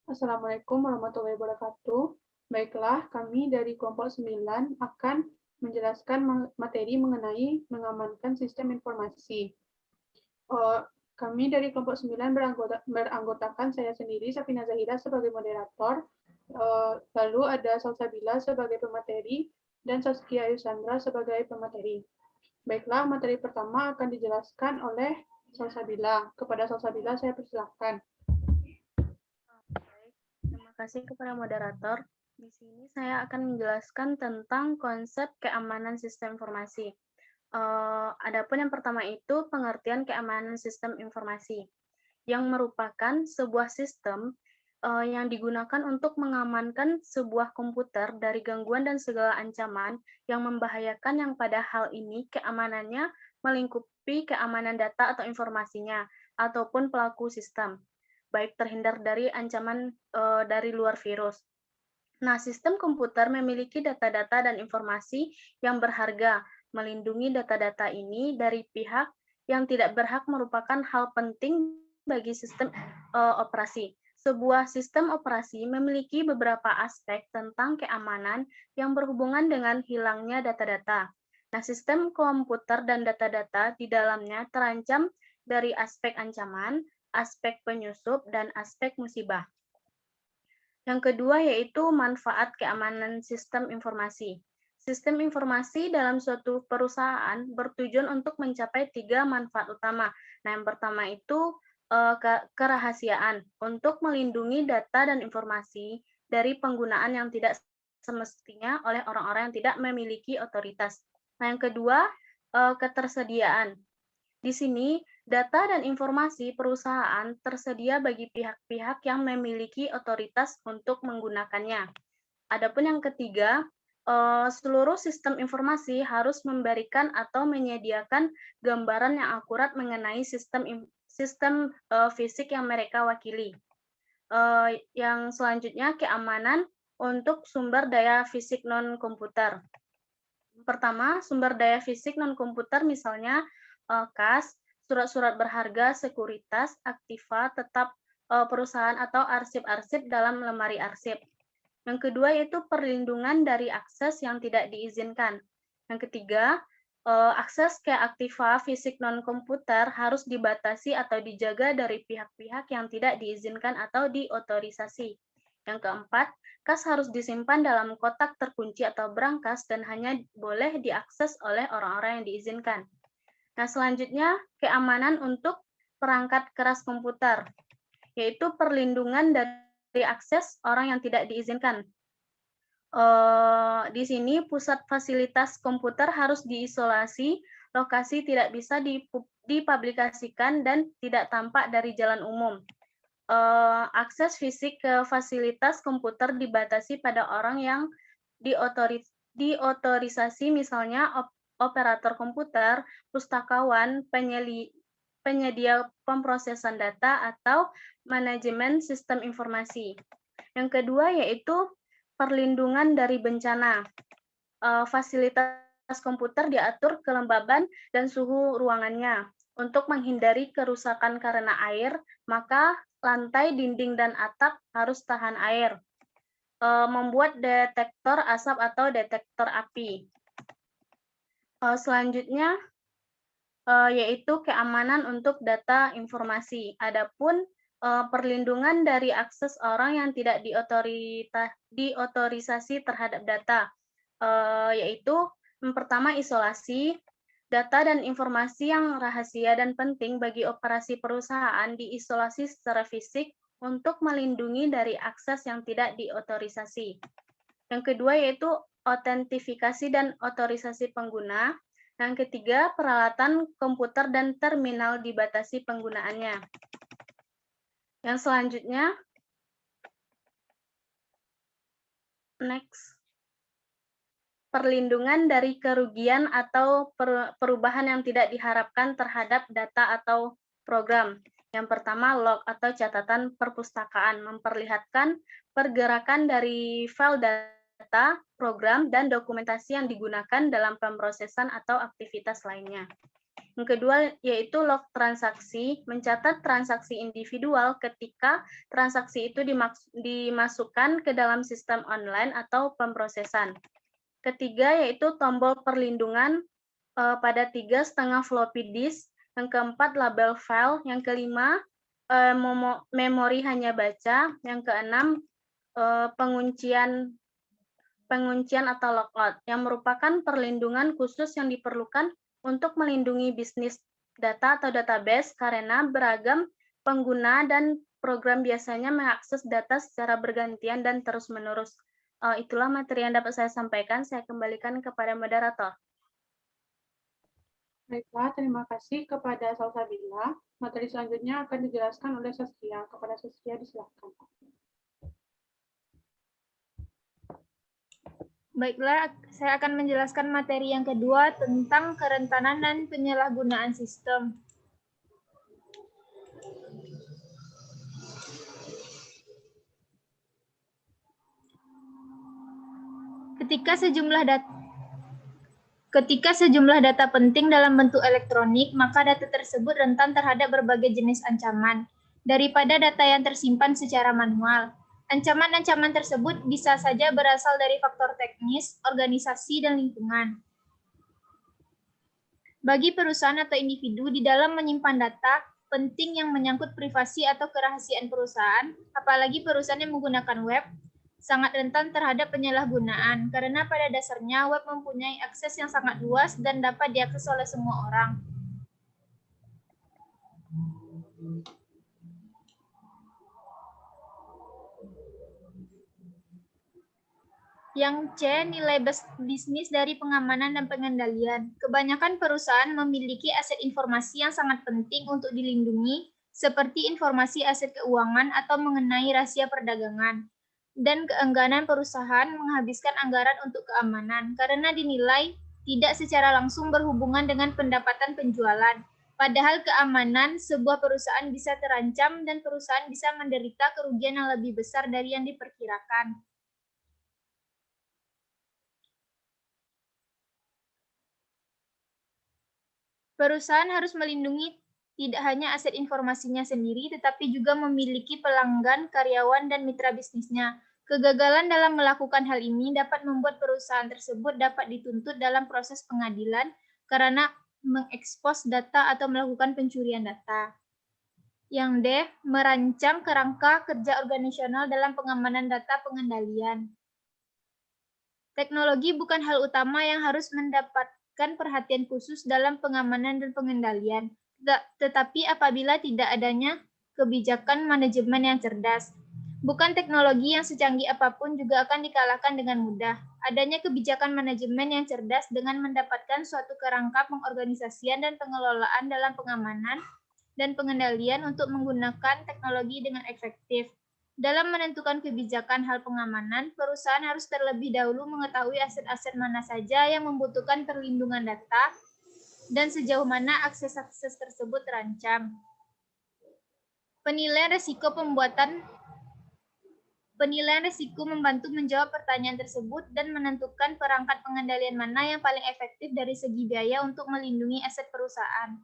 Assalamualaikum warahmatullahi wabarakatuh. Baiklah, kami dari kelompok 9 akan menjelaskan materi mengenai mengamankan sistem informasi. Kami dari kelompok 9 beranggotakan saya sendiri, Safina Zahira, sebagai moderator, lalu ada Salsabila sebagai pemateri, dan Saskia Yusandra sebagai pemateri. Baiklah, materi pertama akan dijelaskan oleh Salsabila. Kepada Salsabila saya persilahkan. Baik, terima kasih kepada moderator. Di sini saya akan menjelaskan tentang konsep keamanan sistem informasi. Adapun yang pertama itu pengertian keamanan sistem informasi, yang merupakan sebuah sistem yang digunakan untuk mengamankan sebuah komputer dari gangguan dan segala ancaman yang membahayakan, yang pada hal ini keamanannya melingkupi keamanan data atau informasinya, ataupun pelaku sistem, baik terhindar dari ancaman dari luar virus. Nah, sistem komputer memiliki data-data dan informasi yang berharga. Melindungi data-data ini dari pihak yang tidak berhak merupakan hal penting bagi sistem operasi. Sebuah sistem operasi memiliki beberapa aspek tentang keamanan yang berhubungan dengan hilangnya data-data. Nah, sistem komputer dan data-data di dalamnya terancam dari aspek ancaman, aspek penyusup, dan aspek musibah. Yang kedua yaitu manfaat keamanan sistem informasi. Sistem informasi dalam suatu perusahaan bertujuan untuk mencapai 3 manfaat utama. Nah, yang pertama itu kerahasiaan, untuk melindungi data dan informasi dari penggunaan yang tidak semestinya oleh orang-orang yang tidak memiliki otoritas. Nah, yang kedua ketersediaan. Di sini, data dan informasi perusahaan tersedia bagi pihak-pihak yang memiliki otoritas untuk menggunakannya. Adapun yang ketiga, seluruh sistem informasi harus memberikan atau menyediakan gambaran yang akurat mengenai sistem fisik yang mereka wakili. Yang selanjutnya, keamanan untuk sumber daya fisik non-komputer. Pertama, sumber daya fisik non-komputer misalnya kas, surat-surat berharga, sekuritas, aktiva, tetap perusahaan, atau arsip-arsip dalam lemari arsip. Yang kedua yaitu perlindungan dari akses yang tidak diizinkan. Yang ketiga, akses ke aktiva fisik non-komputer harus dibatasi atau dijaga dari pihak-pihak yang tidak diizinkan atau diotorisasi. Yang keempat, kas harus disimpan dalam kotak terkunci atau brankas dan hanya boleh diakses oleh orang-orang yang diizinkan. Nah, selanjutnya keamanan untuk perangkat keras komputer, yaitu perlindungan dari akses orang yang tidak diizinkan. Di sini pusat fasilitas komputer harus diisolasi, lokasi tidak bisa dipublikasikan dan tidak tampak dari jalan umum. Akses fisik ke fasilitas komputer dibatasi pada orang yang diotorisasi, misalnya operator komputer, pustakawan, penyedia pemrosesan data, atau manajemen sistem informasi. Yang kedua yaitu perlindungan dari bencana. Fasilitas komputer diatur kelembaban dan suhu ruangannya. Untuk menghindari kerusakan karena air, maka lantai, dinding, dan atap harus tahan air. Membuat detektor asap atau detektor api. Selanjutnya yaitu keamanan untuk data informasi. Adapun perlindungan dari akses orang yang tidak diotorisasi terhadap data, yaitu yang pertama isolasi. Data dan informasi yang rahasia dan penting bagi operasi perusahaan diisolasi secara fisik untuk melindungi dari akses yang tidak diotorisasi. Yang kedua yaitu autentifikasi dan otorisasi pengguna. Yang ketiga, peralatan komputer dan terminal dibatasi penggunaannya. Yang selanjutnya, next. Perlindungan dari kerugian atau perubahan yang tidak diharapkan terhadap data atau program. Yang pertama, log atau catatan perpustakaan, memperlihatkan pergerakan dari file data, program, dan dokumentasi yang digunakan dalam pemrosesan atau aktivitas lainnya. Yang kedua yaitu log transaksi, mencatat transaksi individual ketika transaksi itu dimasukkan ke dalam sistem online atau pemrosesan. Ketiga yaitu tombol perlindungan pada 3,5 floppy disk. Yang keempat label file. Yang kelima memori hanya baca. Yang keenam penguncian atau logout yang merupakan perlindungan khusus yang diperlukan untuk melindungi bisnis data atau database karena beragam pengguna dan program biasanya mengakses data secara bergantian dan terus-menerus. Itulah materi yang dapat saya sampaikan. Saya kembalikan kepada moderator. Baiklah, terima kasih kepada Salsabila. Materi selanjutnya akan dijelaskan oleh Saskia. Kepada Saskia, disilakan. Baiklah, saya akan menjelaskan materi yang kedua tentang kerentanan dan penyalahgunaan sistem. Ketika sejumlah data penting dalam bentuk elektronik, maka data tersebut rentan terhadap berbagai jenis ancaman daripada data yang tersimpan secara manual. Ancaman-ancaman tersebut bisa saja berasal dari faktor teknis, organisasi, dan lingkungan. Bagi perusahaan atau individu di dalam menyimpan data penting yang menyangkut privasi atau kerahasiaan perusahaan, apalagi perusahaan yang menggunakan web, sangat rentan terhadap penyalahgunaan karena pada dasarnya web mempunyai akses yang sangat luas dan dapat diakses oleh semua orang. Yang C, nilai bisnis dari pengamanan dan pengendalian. Kebanyakan perusahaan memiliki aset informasi yang sangat penting untuk dilindungi, seperti informasi aset keuangan atau mengenai rahasia perdagangan. Dan keengganan perusahaan menghabiskan anggaran untuk keamanan karena dinilai tidak secara langsung berhubungan dengan pendapatan penjualan. Padahal keamanan sebuah perusahaan bisa terancam dan perusahaan bisa menderita kerugian yang lebih besar dari yang diperkirakan. Perusahaan harus melindungi tidak hanya aset informasinya sendiri, tetapi juga memiliki pelanggan, karyawan, dan mitra bisnisnya. Kegagalan dalam melakukan hal ini dapat membuat perusahaan tersebut dapat dituntut dalam proses pengadilan karena mengekspos data atau melakukan pencurian data. Yang D, merancang kerangka kerja organisasional dalam pengamanan data pengendalian. Teknologi bukan hal utama yang harus mendapat perhatian khusus dalam pengamanan dan pengendalian, tetapi apabila tidak adanya kebijakan manajemen yang cerdas, bukan teknologi yang secanggih apapun juga akan dikalahkan dengan mudah. Adanya kebijakan manajemen yang cerdas dengan mendapatkan suatu kerangka pengorganisasian dan pengelolaan dalam pengamanan dan pengendalian untuk menggunakan teknologi dengan efektif. Dalam menentukan kebijakan hal pengamanan, perusahaan harus terlebih dahulu mengetahui aset-aset mana saja yang membutuhkan perlindungan data dan sejauh mana akses-akses tersebut terancam. Penilaian risiko membantu menjawab pertanyaan tersebut dan menentukan perangkat pengendalian mana yang paling efektif dari segi biaya untuk melindungi aset perusahaan.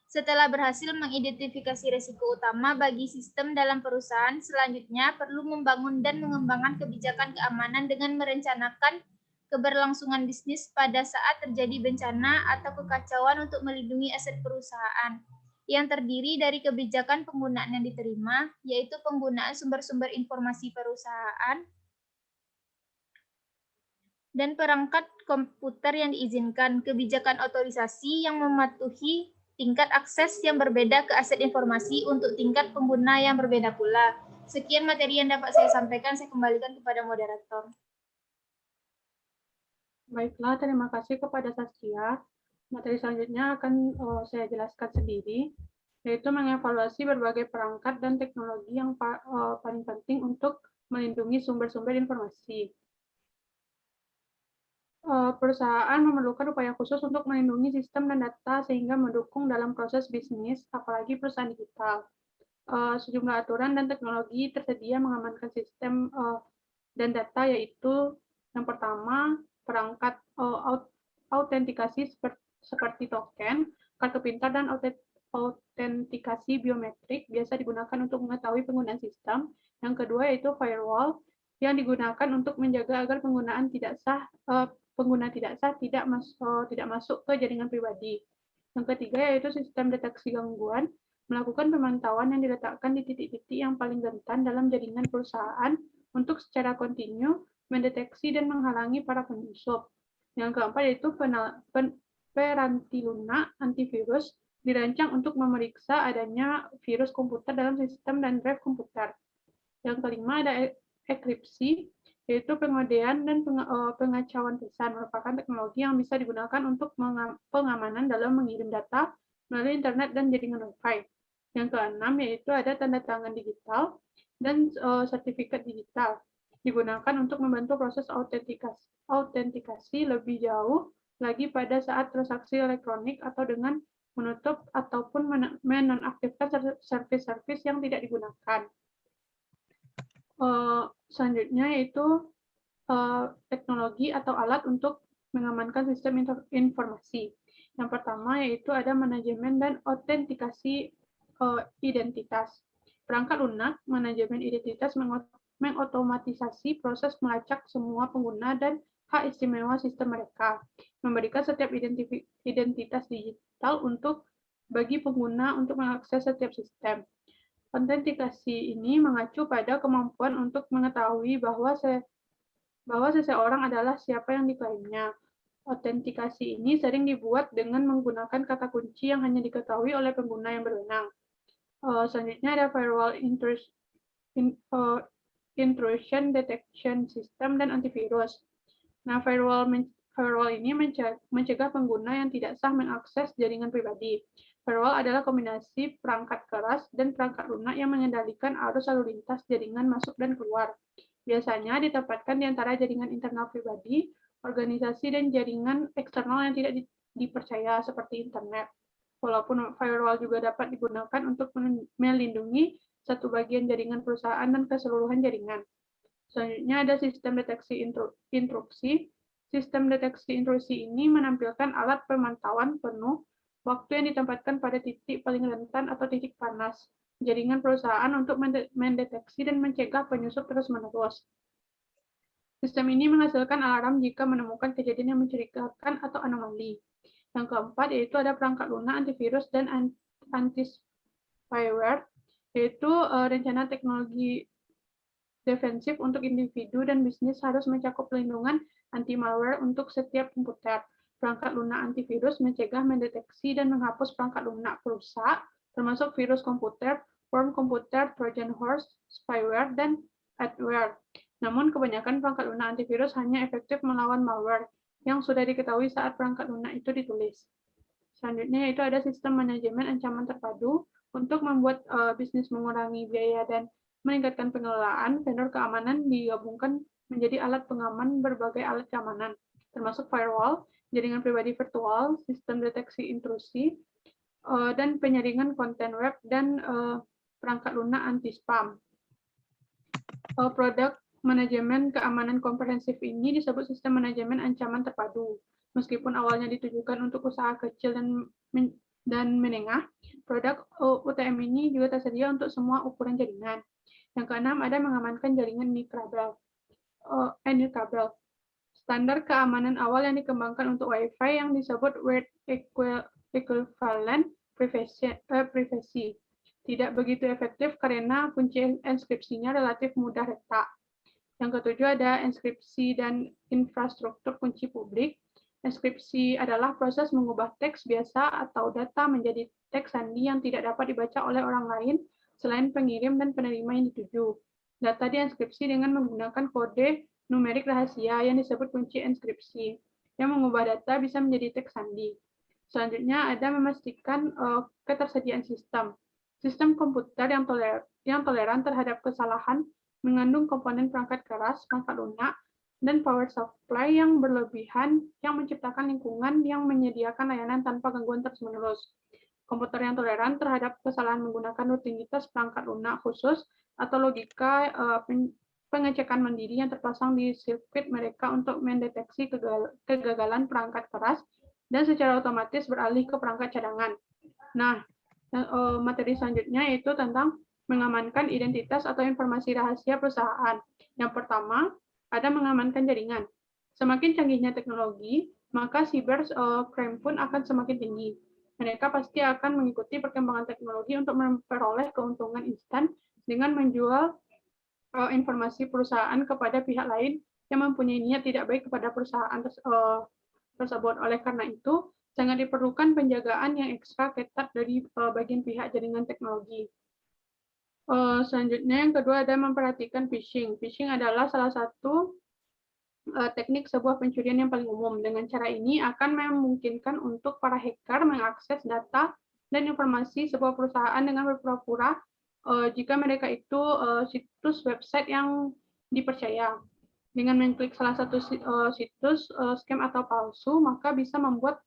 Setelah berhasil mengidentifikasi risiko utama bagi sistem dalam perusahaan, selanjutnya perlu membangun dan mengembangkan kebijakan keamanan dengan merencanakan keberlangsungan bisnis pada saat terjadi bencana atau kekacauan untuk melindungi aset perusahaan, yang terdiri dari kebijakan penggunaan yang diterima, yaitu penggunaan sumber-sumber informasi perusahaan, dan perangkat komputer yang diizinkan, kebijakan otorisasi yang mematuhi tingkat akses yang berbeda ke aset informasi untuk tingkat pengguna yang berbeda pula. Sekian materi yang dapat saya sampaikan, saya kembalikan kepada moderator. Baiklah, terima kasih kepada Saskia. Materi selanjutnya akan saya jelaskan sendiri, yaitu mengevaluasi berbagai perangkat dan teknologi yang paling penting untuk melindungi sumber-sumber informasi. Perusahaan memerlukan upaya khusus untuk melindungi sistem dan data sehingga mendukung dalam proses bisnis, apalagi perusahaan digital. Sejumlah aturan dan teknologi tersedia mengamankan sistem dan data, yaitu yang pertama, perangkat autentikasi seperti token, kartu pintar, dan autentikasi biometrik biasa digunakan untuk mengetahui penggunaan sistem. Yang kedua yaitu firewall, yang digunakan untuk menjaga agar pengguna tidak sah tidak masuk ke jaringan pribadi. Yang ketiga yaitu sistem deteksi gangguan, melakukan pemantauan yang diletakkan di titik-titik yang paling rentan dalam jaringan perusahaan untuk secara kontinu mendeteksi dan menghalangi para penyusup. Yang keempat yaitu peranti lunak antivirus, dirancang untuk memeriksa adanya virus komputer dalam sistem dan drive komputer. Yang kelima ada enkripsi, yaitu pengodean dan pengacauan pesan, merupakan teknologi yang bisa digunakan untuk pengamanan dalam mengirim data melalui internet dan jaringan Wi-Fi. Yang keenam yaitu ada tanda tangan digital dan sertifikat digital, digunakan untuk membantu proses autentikasi lebih jauh lagi pada saat transaksi elektronik atau dengan menutup ataupun menonaktifkan servis-servis yang tidak digunakan. Selanjutnya yaitu teknologi atau alat untuk mengamankan sistem informasi. Yang pertama yaitu ada manajemen dan autentikasi identitas. Perangkat lunak manajemen identitas mengotomatisasi proses melacak semua pengguna dan hak istimewa sistem mereka, memberikan setiap identitas digital bagi pengguna untuk mengakses setiap sistem. Autentikasi ini mengacu pada kemampuan untuk mengetahui bahwa seseorang adalah siapa yang diklaimnya. Autentikasi ini sering dibuat dengan menggunakan kata kunci yang hanya diketahui oleh pengguna yang berwenang. Selanjutnya ada firewall intrusion detection system dan antivirus. Nah, firewall ini mencegah pengguna yang tidak sah mengakses jaringan pribadi. Firewall adalah kombinasi perangkat keras dan perangkat lunak yang mengendalikan arus lalu lintas jaringan masuk dan keluar. Biasanya ditempatkan di antara jaringan internal pribadi, organisasi, dan jaringan eksternal yang tidak dipercaya seperti internet. Walaupun firewall juga dapat digunakan untuk melindungi satu bagian jaringan perusahaan dan keseluruhan jaringan. Selanjutnya ada sistem deteksi intrusi. Sistem deteksi intrusi ini menampilkan alat pemantauan penuh waktu yang ditempatkan pada titik paling rentan atau titik panas jaringan perusahaan untuk mendeteksi dan mencegah penyusup terus-menerus. Sistem ini menghasilkan alarm jika menemukan kejadian yang mencurigakan atau anomali. Yang keempat yaitu ada perangkat lunak antivirus dan anti-spyware, yaitu rencana teknologi defensif untuk individu dan bisnis harus mencakup pelindungan anti-malware untuk setiap komputer. Perangkat lunak antivirus mencegah, mendeteksi, dan menghapus perangkat lunak perusak, termasuk virus komputer, worm komputer, Trojan horse, spyware, dan adware. Namun, kebanyakan perangkat lunak antivirus hanya efektif melawan malware yang sudah diketahui saat perangkat lunak itu ditulis. Selanjutnya yaitu ada sistem manajemen ancaman terpadu. Untuk membuat bisnis mengurangi biaya dan meningkatkan pengelolaan, vendor keamanan digabungkan menjadi alat pengaman berbagai alat keamanan, termasuk firewall, jaringan pribadi virtual, sistem deteksi intrusi, dan penyaringan konten web, dan perangkat lunak anti-spam. Produk manajemen keamanan komprehensif ini disebut sistem manajemen ancaman terpadu. Meskipun awalnya ditujukan untuk usaha kecil dan menengah, produk UTM ini juga tersedia untuk semua ukuran jaringan. Yang keenam ada mengamankan jaringan nirkabel. Standar keamanan awal yang dikembangkan untuk Wi-Fi yang disebut Word Equivalent Privacy. Tidak begitu efektif karena kunci enskripsinya relatif mudah retak. Yang ketujuh ada enskripsi dan infrastruktur kunci publik. Enskripsi adalah proses mengubah teks biasa atau data menjadi teks sandi yang tidak dapat dibaca oleh orang lain selain pengirim dan penerima yang dituju. Data dienkripsi dengan menggunakan kode numerik rahasia yang disebut kunci enskripsi, yang mengubah data bisa menjadi teks sandi. Selanjutnya ada memastikan ketersediaan sistem. Sistem komputer yang toleran terhadap kesalahan mengandung komponen perangkat keras, perangkat lunak, dan power supply yang berlebihan yang menciptakan lingkungan yang menyediakan layanan tanpa gangguan terus-menerus. Komputer yang toleran terhadap kesalahan menggunakan rutinitas perangkat lunak khusus atau logika pengecekan mandiri yang terpasang di sirkuit mereka untuk mendeteksi kegagalan perangkat keras dan secara otomatis beralih ke perangkat cadangan. Nah, materi selanjutnya yaitu tentang mengamankan identitas atau informasi rahasia perusahaan. Yang pertama, ada mengamankan jaringan. Semakin canggihnya teknologi, maka cybercrime pun akan semakin tinggi. Mereka pasti akan mengikuti perkembangan teknologi untuk memperoleh keuntungan instan dengan menjual informasi perusahaan kepada pihak lain yang mempunyai niat tidak baik kepada perusahaan tersebut. Oleh karena itu, sangat diperlukan penjagaan yang ekstra ketat dari bagian pihak jaringan teknologi. Selanjutnya, yang kedua ada memperhatikan phishing. Phishing adalah salah satu teknik sebuah pencurian yang paling umum. Dengan cara ini akan memungkinkan untuk para hacker mengakses data dan informasi sebuah perusahaan dengan berpura-pura jika mereka itu situs website yang dipercaya. Dengan mengklik salah satu situs scam atau palsu, maka bisa membuat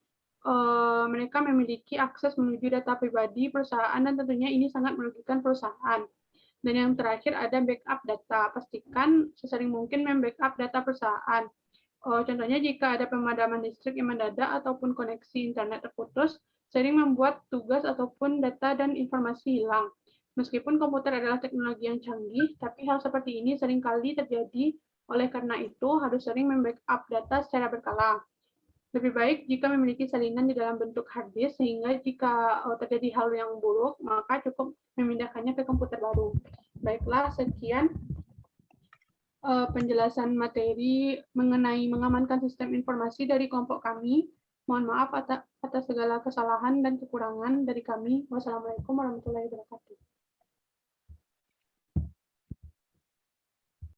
mereka memiliki akses menuju data pribadi perusahaan dan tentunya ini sangat merugikan perusahaan. Dan yang terakhir ada backup data. Pastikan sesering mungkin membackup data perusahaan. Contohnya jika ada pemadaman listrik yang mendadak ataupun koneksi internet terputus, sering membuat tugas ataupun data dan informasi hilang. Meskipun komputer adalah teknologi yang canggih, tapi hal seperti ini seringkali terjadi. Oleh karena itu, harus sering membackup data secara berkala. Lebih baik jika memiliki salinan di dalam bentuk hard disk, sehingga jika terjadi hal yang buruk, maka cukup memindahkannya ke komputer baru. Baiklah, sekian penjelasan materi mengenai mengamankan sistem informasi dari kelompok kami. Mohon maaf atas segala kesalahan dan kekurangan dari kami. Wassalamualaikum warahmatullahi wabarakatuh.